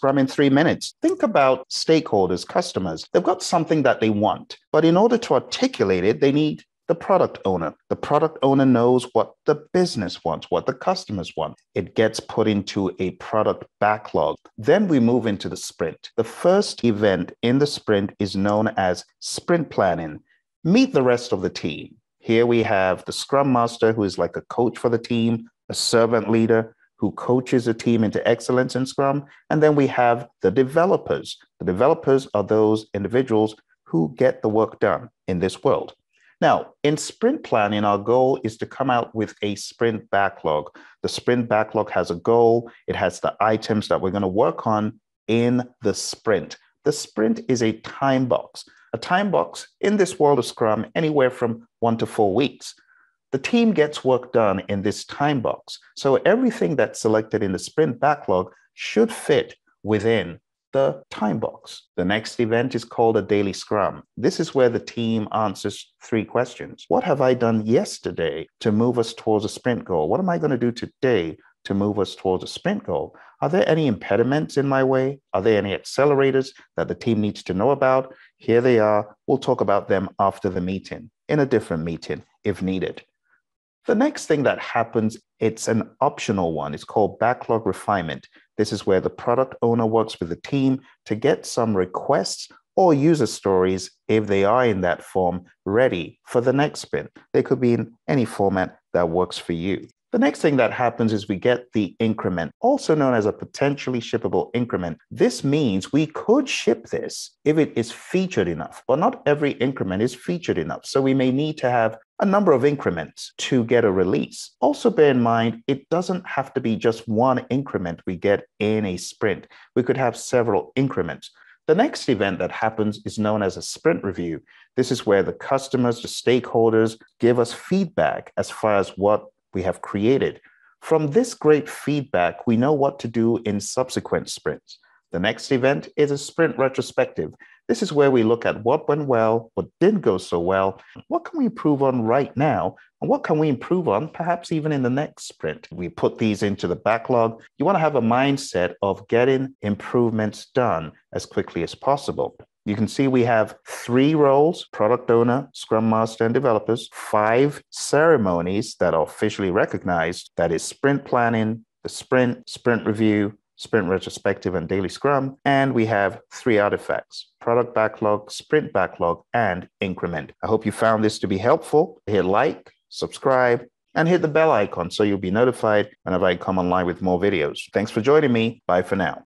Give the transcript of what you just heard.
Scrum in 3 minutes. Think about stakeholders, customers. They've got something that they want, but in order to articulate it, they need the product owner. The product owner knows what the business wants, what the customers want. It gets put into a product backlog. Then we move into the sprint. The first event in the sprint is known as sprint planning. Meet the rest of the team. Here we have the Scrum Master, who is like a coach for the team, a servant leader who coaches the team into excellence in Scrum. And then we have the developers. The developers are those individuals who get the work done in this world. Now, in sprint planning, our goal is to come out with a sprint backlog. The sprint backlog has a goal. It has the items that we're going to work on in the sprint. The sprint is a time box. A time box in this world of Scrum, anywhere from 1 to 4 weeks. The team gets work done in this time box. So everything that's selected in the sprint backlog should fit within the time box. The next event is called a daily scrum. This is where the team answers 3 questions. What have I done yesterday to move us towards a sprint goal? What am I going to do today to move us towards a sprint goal? Are there any impediments in my way? Are there any accelerators that the team needs to know about? Here they are. We'll talk about them after the meeting, in a different meeting if needed. The next thing that happens, it's an optional one. It's called backlog refinement. This is where the product owner works with the team to get some requests or user stories, if they are in that form, ready for the next sprint. They could be in any format that works for you. The next thing that happens is we get the increment, also known as a potentially shippable increment. This means we could ship this if it is featured enough, but not every increment is featured enough. So we may need to have a number of increments to get a release. Also bear in mind, it doesn't have to be just one increment we get in a sprint. We could have several increments. The next event that happens is known as a sprint review. This is where the customers, the stakeholders give us feedback as far as what we have created. From this great feedback, we know what to do in subsequent sprints. The next event is a sprint retrospective. This is where we look at what went well, what didn't go so well, what can we improve on right now, and what can we improve on perhaps even in the next sprint. We put these into the backlog. You want to have a mindset of getting improvements done as quickly as possible. You can see we have 3 roles: product owner, scrum master, and developers, 5 ceremonies that are officially recognized. That is sprint planning, the sprint review, sprint retrospective, and daily scrum. And we have 3 artifacts: product backlog, sprint backlog, and increment. I hope you found this to be helpful. Hit like, subscribe, and hit the bell icon so you'll be notified whenever I come online with more videos. Thanks for joining me. Bye for now.